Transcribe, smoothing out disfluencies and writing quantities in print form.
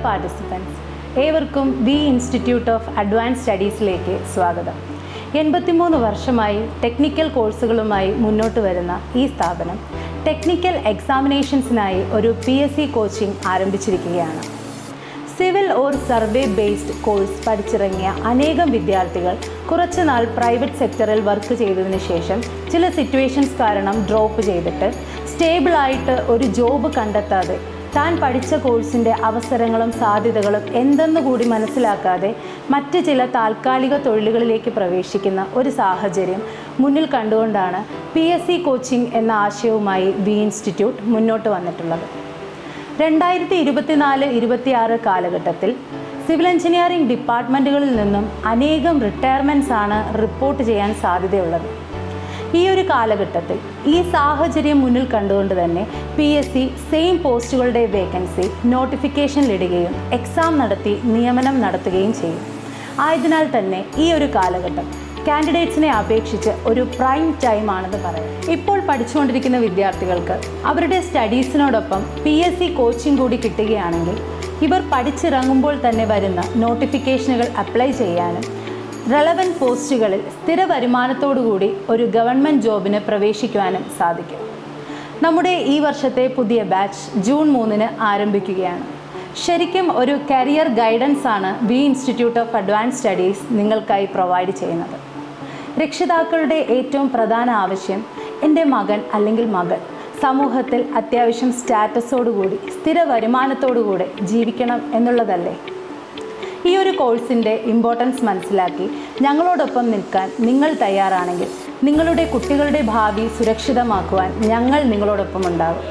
Participants, ഏവർക്കും V institute of advance സ്റ്റഡീസിലേക്ക് സ്വാഗതം. 83 വർഷമായി ടെക്നിക്കൽ കോഴ്സുകളുമായി മുന്നോട്ട് വരുന്ന ഈ സ്ഥാപനം ടെക്നിക്കൽ എക്സാമിനേഷൻസിനായി ഒരു PSC കോച്ചിംഗ് ആരംഭിച്ചിരിക്കുകയാണ്. Civil or survey based course പഠിച്ചിറങ്ങിയ അനേകം വിദ്യാർത്ഥികൾ കുറച്ചുനാൾ പ്രൈവറ്റ് സെക്ടറിൽ വർക്ക് ചെയ്തതിന് ശേഷം ചില സിറ്റുവേഷൻസ് കാരണം ഡ്രോപ്പ് ചെയ്തിട്ട് സ്റ്റേബിളായിട്ട് ഒരു ജോബ് കണ്ടെത്താതെ താൻ പഠിച്ച കോഴ്സിൻ്റെ അവസരങ്ങളും സാധ്യതകളും എന്തെന്ന് കൂടി മനസ്സിലാക്കാതെ മറ്റ് ചില താൽക്കാലിക തൊഴിലുകളിലേക്ക് പ്രവേശിക്കുന്ന ഒരു സാഹചര്യം മുന്നിൽ കണ്ടുകൊണ്ടാണ് PSC കോച്ചിംഗ് എന്ന ആശയവുമായി വി ഇൻസ്റ്റിറ്റ്യൂട്ട് മുന്നോട്ട് വന്നിട്ടുള്ളത്. 2024-26 കാലഘട്ടത്തിൽ സിവിൽ എഞ്ചിനീയറിംഗ് ഡിപ്പാർട്ട്മെൻറ്റുകളിൽ നിന്നും അനേകം റിട്ടയർമെൻറ്റ്സ് ആണ് റിപ്പോർട്ട് ചെയ്യാൻ സാധ്യതയുള്ളത്. ഈ ഒരു കാലഘട്ടത്തിൽ ഈ സാഹചര്യം മുന്നിൽ കണ്ടുകൊണ്ട് തന്നെ PSC സെയിം പോസ്റ്റുകളുടെ വേക്കൻസി നോട്ടിഫിക്കേഷനിലിടുകയും എക്സാം നടത്തി നിയമനം നടത്തുകയും ചെയ്യും. ആയതിനാൽ തന്നെ ഈ ഒരു കാലഘട്ടം കാൻഡിഡേറ്റ്സിനെ അപേക്ഷിച്ച് ഒരു പ്രൈം ടൈം ആണെന്ന് പറയാം. ഇപ്പോൾ പഠിച്ചുകൊണ്ടിരിക്കുന്ന വിദ്യാർത്ഥികൾക്ക് അവരുടെ സ്റ്റഡീസിനോടൊപ്പം PSC കോച്ചിങ് കൂടി കിട്ടുകയാണെങ്കിൽ ഇവർ പഠിച്ചിറങ്ങുമ്പോൾ തന്നെ വരുന്ന നോട്ടിഫിക്കേഷനുകൾ അപ്ലൈ ചെയ്യാനും റെലവൻറ്റ് പോസ്റ്റുകളിൽ സ്ഥിര വരുമാനത്തോടുകൂടി ഒരു ഗവൺമെൻറ് ജോബിന് പ്രവേശിക്കുവാനും സാധിക്കും. നമ്മുടെ ഈ വർഷത്തെ പുതിയ ബാച്ച് ജൂൺ 3 ആരംഭിക്കുകയാണ്. ശരിക്കും ഒരു കരിയർ ഗൈഡൻസ് ആണ് V institute of advance studies നിങ്ങൾക്കായി പ്രൊവൈഡ് ചെയ്യുന്നത്. രക്ഷിതാക്കളുടെ ഏറ്റവും പ്രധാന ആവശ്യം എൻ്റെ മകൻ അല്ലെങ്കിൽ മകൾ സമൂഹത്തിൽ അത്യാവശ്യം സ്റ്റാറ്റസോടുകൂടി സ്ഥിര വരുമാനത്തോടുകൂടി ജീവിക്കണം എന്നുള്ളതല്ലേ? ഈ ഒരു കോഴ്സിൻ്റെ ഇമ്പോർട്ടൻസ് മനസ്സിലാക്കി ഞങ്ങളോടൊപ്പം നിൽക്കാൻ നിങ്ങൾ തയ്യാറാണെങ്കിൽ നിങ്ങളുടെ കുട്ടികളുടെ ഭാവി സുരക്ഷിതമാക്കുവാൻ ഞങ്ങൾ നിങ്ങളോടൊപ്പം ഉണ്ടാകും.